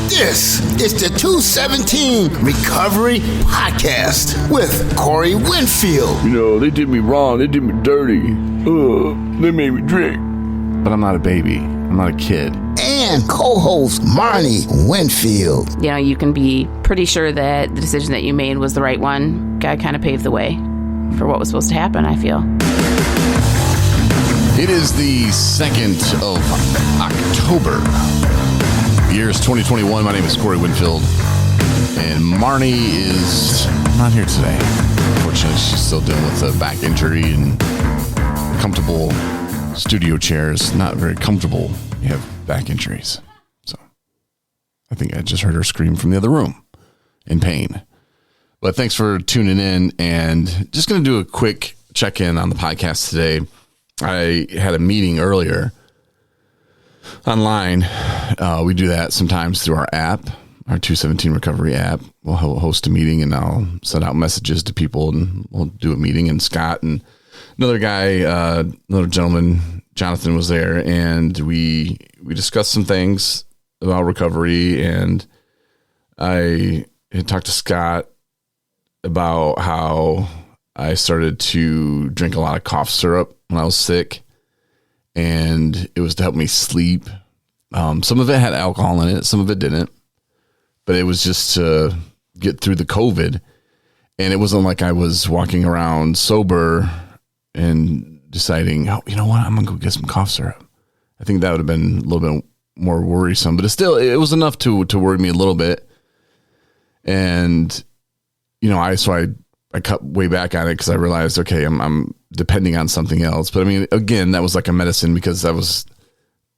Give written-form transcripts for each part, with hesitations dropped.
This is the 217 Recovery Podcast with Corey Winfield. You know, they did me wrong. They did me dirty. They made me drink. But I'm not a baby. I'm not a kid. And co-host Marnie Winfield. You know, you can be pretty sure that the decision that you made was the right one. God kind of paved the way for what was supposed to happen, I feel. It is the 2nd of October. The year is 2021. My name is Corey Winfield. And Marnie is not here today. Unfortunately, she's still dealing with a back injury and comfortable studio chairs. Not very comfortable. You have back injuries. So I think I just heard her scream from the other room in pain. But thanks for tuning in, and just going to do a quick check-in on the podcast today. I had a meeting earlier online. We do that sometimes through our app, our 217 Recovery app. We'll host a meeting, and I'll send out messages to people, and we'll do a meeting. And Scott and another guy, another gentleman, Jonathan, was there, and we discussed some things about recovery. And I had talked to Scott about how I started to drink a lot of cough syrup when I was sick, and it was to help me sleep. Some of it had alcohol in it, some of it didn't, but it was just to get through the COVID. And it wasn't like I was walking around sober and deciding, oh, you know what, I'm gonna go get some cough syrup. I think that would have been a little bit more worrisome, but it was enough to worry me a little bit. And you know, I cut way back on it because I realized, okay, I'm depending on something else. But I mean, again, that was like a medicine because I was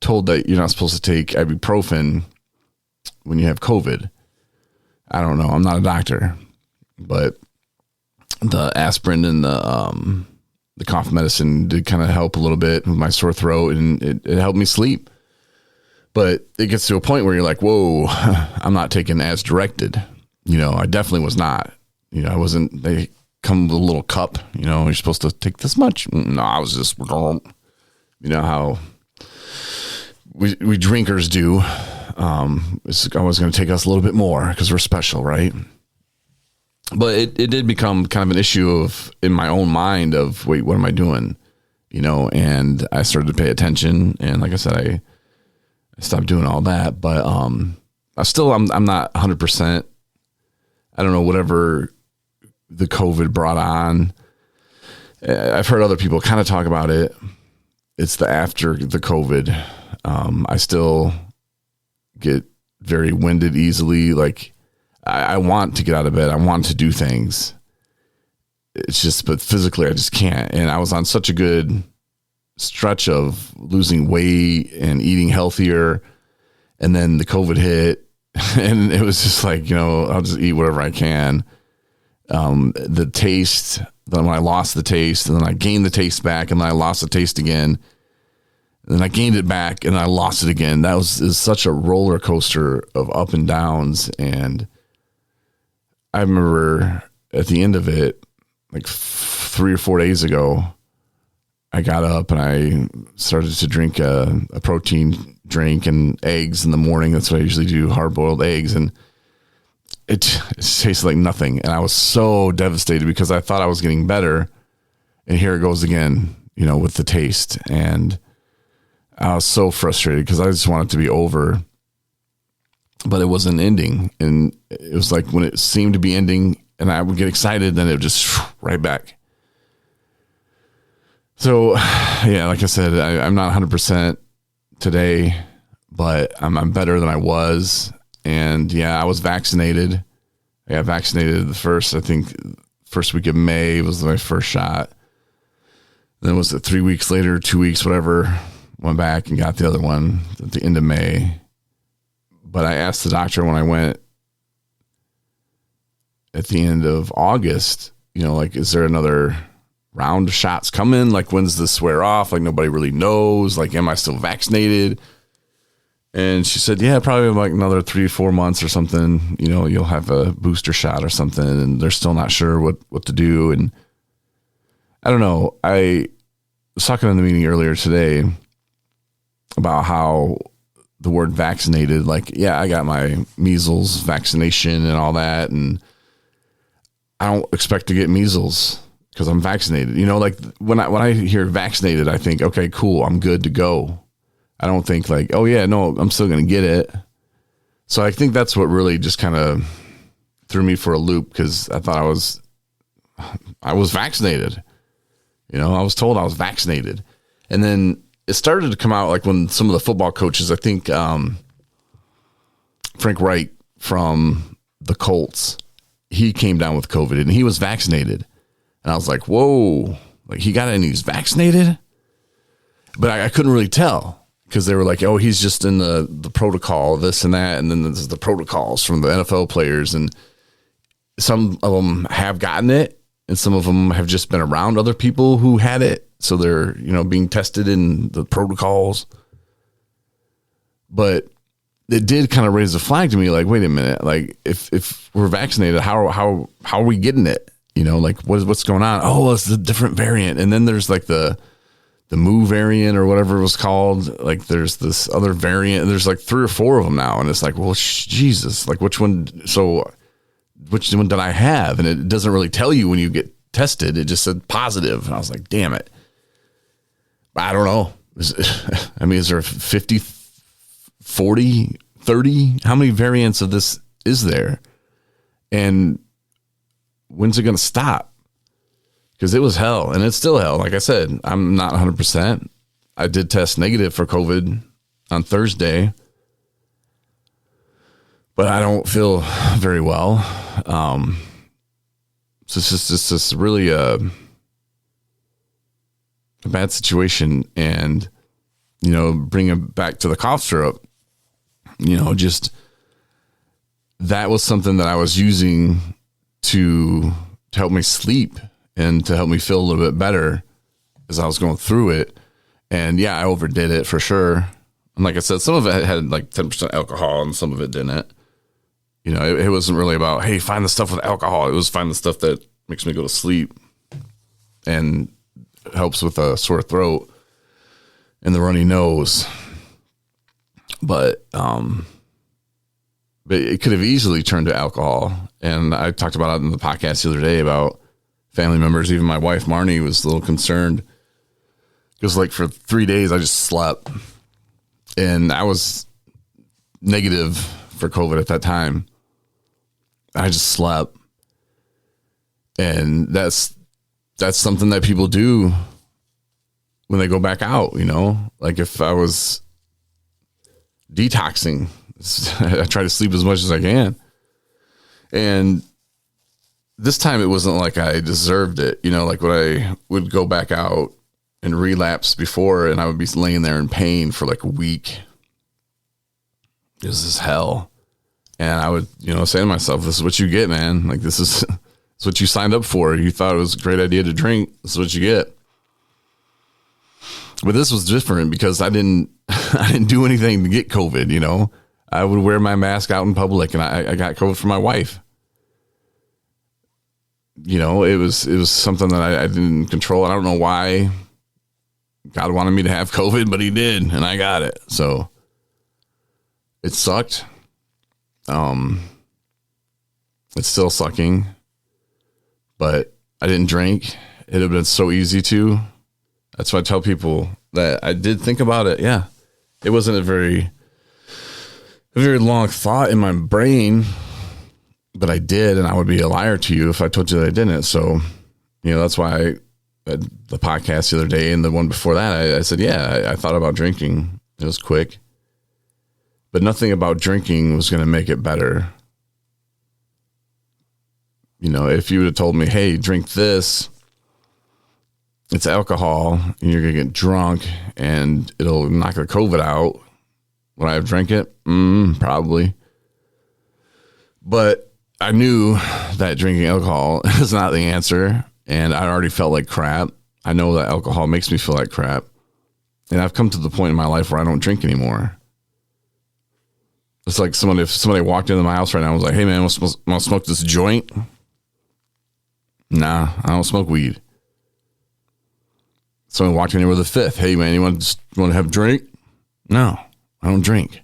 told that you're not supposed to take ibuprofen when you have COVID. I don't know. I'm not a doctor, but the aspirin and the cough medicine did kind of help a little bit with my sore throat, and it helped me sleep. But it gets to a point where you're like, whoa, I'm not taking as directed. You know, I definitely was not. You know, I wasn't, they come with a little cup, you know, you're supposed to take this much. No, I was just, you know, how we drinkers do. It's always going to take us a little bit more because we're special, right? But it did become kind of an issue in my own mind of, wait, what am I doing? You know, and I started to pay attention. And like I said, I stopped doing all that, but I'm not 100%. I don't know, whatever the COVID brought on. I've heard other people kind of talk about it. It's the after the COVID. I still get very winded easily. Like I want to get out of bed. I want to do things. It's just, but physically I just can't. And I was on such a good stretch of losing weight and eating healthier. And then the COVID hit, and it was just like, you know, I'll just eat whatever I can. The taste, then when I lost the taste, and then I gained the taste back, and then I lost the taste again. And then I gained it back, and I lost it again. That is such a roller coaster of up and downs. And I remember at the end of it, like 3 or 4 days ago, I got up and I started to drink a protein drink and eggs in the morning. That's what I usually do, hard-boiled eggs. And it tastes like nothing. And I was so devastated because I thought I was getting better. And here it goes again, you know, with the taste. And I was so frustrated because I just wanted it to be over. But it wasn't ending. And it was like when it seemed to be ending and I would get excited, then it would just right back. So, yeah, like I said, I'm not 100% today, but I'm better than I was. And yeah, I was vaccinated. I got vaccinated the first week of May was my first shot. Then was it 3 weeks later, 2 weeks, whatever, went back and got the other one at the end of May. But I asked the doctor when I went at the end of August, you know, like, is there another round of shots coming? Like, when's this wear off? Like, nobody really knows. Like, am I still vaccinated? And she said, yeah, probably like another 3 or 4 months or something, you know, you'll have a booster shot or something. And they're still not sure what to do. And I don't know. I was talking in the meeting earlier today about how the word vaccinated. Like, yeah, I got my measles vaccination and all that, and I don't expect to get measles because I'm vaccinated. You know, like when I hear vaccinated, I think, okay, cool, I'm good to go. I don't think like, oh yeah, no, I'm still going to get it. So I think that's what really just kind of threw me for a loop, because I thought I was vaccinated. You know, I was told I was vaccinated. And then it started to come out like when some of the football coaches, I think Frank Wright from the Colts, he came down with COVID and he was vaccinated. And I was like, whoa, like he got it and he was vaccinated? But I couldn't really tell, because they were like, oh, he's just in the protocol, this and that. And then there's the protocols from the NFL players. And some of them have gotten it, and some of them have just been around other people who had it. So they're, you know, being tested in the protocols. But it did kind of raise a flag to me, like, wait a minute, like if we're vaccinated, how are we getting it? You know, like what's going on? Oh, it's a different variant. And then there's like the Mu variant or whatever it was called. Like there's this other variant. There's like 3 or 4 of them now. And it's like, well, Jesus, like which one did I have? And it doesn't really tell you when you get tested. It just said positive. And I was like, damn it. I don't know. Is there 50, 40, 30? How many variants of this is there? And when's it going to stop? Because it was hell, and it's still hell. Like I said, I'm not 100%. I did test negative for COVID on Thursday, but I don't feel very well. So it's just really a bad situation. And, you know, bring it back to the cough syrup, you know, just that was something that I was using to help me sleep and to help me feel a little bit better as I was going through it. And yeah, I overdid it for sure. And like I said, some of it had like 10% alcohol and some of it didn't. You know, it wasn't really about, hey, find the stuff with alcohol. It was find the stuff that makes me go to sleep and helps with a sore throat and the runny nose. But it could have easily turned to alcohol. And I talked about it in the podcast the other day about family members. Even my wife, Marnie, was a little concerned because like for 3 days I just slept, and I was negative for COVID at that time. I just slept. And that's something that people do when they go back out, you know, like if I was detoxing, I try to sleep as much as I can. And this time it wasn't like I deserved it, you know, like when I would go back out and relapse before, and I would be laying there in pain for like a week. This is hell. And I would, you know, say to myself, this is what you get, man. Like this is what you signed up for. You thought it was a great idea to drink. This is what you get. But this was different because I didn't do anything to get COVID, you know. I would wear my mask out in public, and I got COVID from my wife. You know, it was something that I didn't control. I don't know why God wanted me to have COVID, but he did, and I got it. So it sucked. It's still sucking, but I didn't drink. It'd have been so easy to. That's why I tell people that I did think about it. Yeah. It wasn't a very long thought in my brain, but I did, and I would be a liar to you if I told you that I didn't. So, you know, that's why the podcast the other day and the one before that, I said, yeah, I thought about drinking. It was quick, but nothing about drinking was going to make it better. You know, if you would have told me, hey, drink this, it's alcohol, and you're going to get drunk, and it'll knock the COVID out, would I have drank it? Probably. But I knew that drinking alcohol is not the answer, and I already felt like crap. I know that alcohol makes me feel like crap, and I've come to the point in my life where I don't drink anymore. It's like if somebody walked into my house right now and was like, hey, man, want to smoke this joint? Nah, I don't smoke weed. Someone walked in here with a fifth. Hey, man, you want to have a drink? No, I don't drink.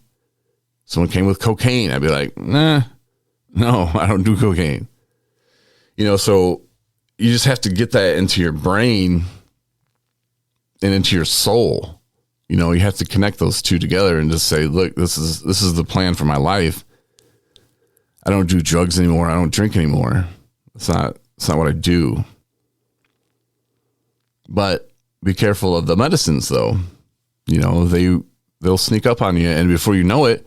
someone came with cocaine, I'd be like, nah, no, I don't do cocaine. So you just have to get that into your brain and into your soul. You have to connect those two together and just say, look, this is the plan for my life. I don't do drugs anymore. I don't drink anymore. It's not what I do. But be careful of the medicines, though. They'll sneak up on you, and before you know it,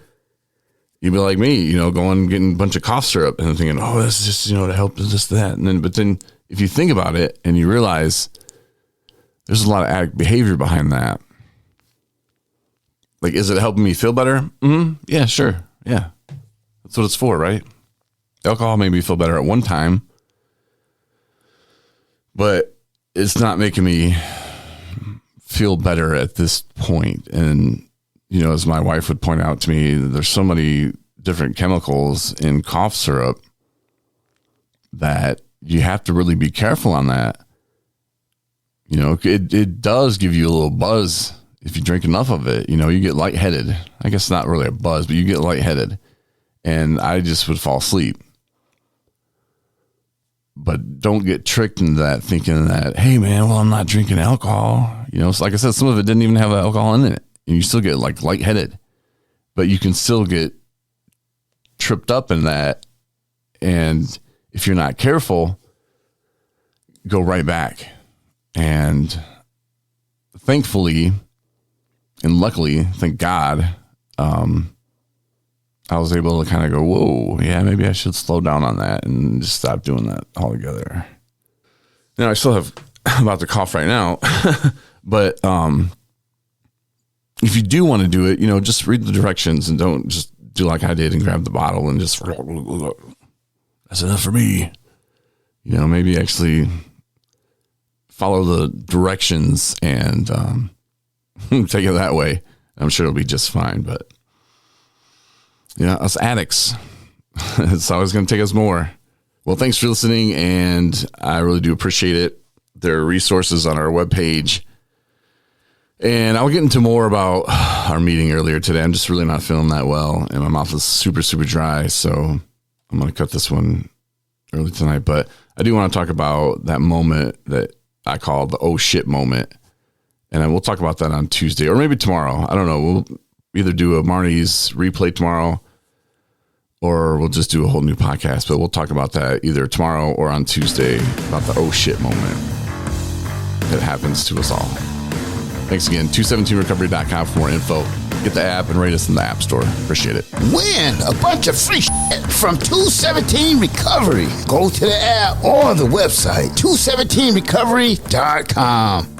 you'll be like me, going getting a bunch of cough syrup and thinking, oh, this is just, to help this, that. But then if you think about it and you realize there's a lot of addict behavior behind that. Like, is it helping me feel better? Mm-hmm. Yeah, sure. Yeah. That's what it's for, right? Alcohol made me feel better at one time, but it's not making me feel better at this point. And, as my wife would point out to me, there's so many different chemicals in cough syrup that you have to really be careful on that. It does give you a little buzz if you drink enough of it. You get lightheaded. I guess not really a buzz, but you get lightheaded. And I just would fall asleep. But don't get tricked into that thinking that, hey, man, well, I'm not drinking alcohol. So like I said, some of it didn't even have alcohol in it. And you still get lightheaded. But you can still get tripped up in that. And if you're not careful, go right back. And thankfully, and luckily, thank God, I was able to kind of go, whoa, yeah, maybe I should slow down on that and just stop doing that altogether. Now, I still have I'm about to cough right now, but if you do want to do it, just read the directions and don't just do like I did and grab the bottle and just, that's enough for me. Maybe actually follow the directions and take it that way. I'm sure it'll be just fine, but us addicts, it's always going to take us more. Well, thanks for listening, and I really do appreciate it. There are resources on our webpage, and I'll get into more about our meeting earlier today. I'm just really not feeling that well, and my mouth is super, super dry, so I'm going to cut this one early tonight. But I do want to talk about that moment that I call the oh shit moment, and we'll talk about that on Tuesday or maybe tomorrow. I don't know. We'll either do a Marnie's replay tomorrow or we'll just do a whole new podcast, but we'll talk about that either tomorrow or on Tuesday about the oh shit moment that happens to us all. Thanks again. 217recovery.com for more info. Get the app and rate us in the App Store. Appreciate it. Win a bunch of free shit from 217 Recovery. Go to the app or the website, 217recovery.com.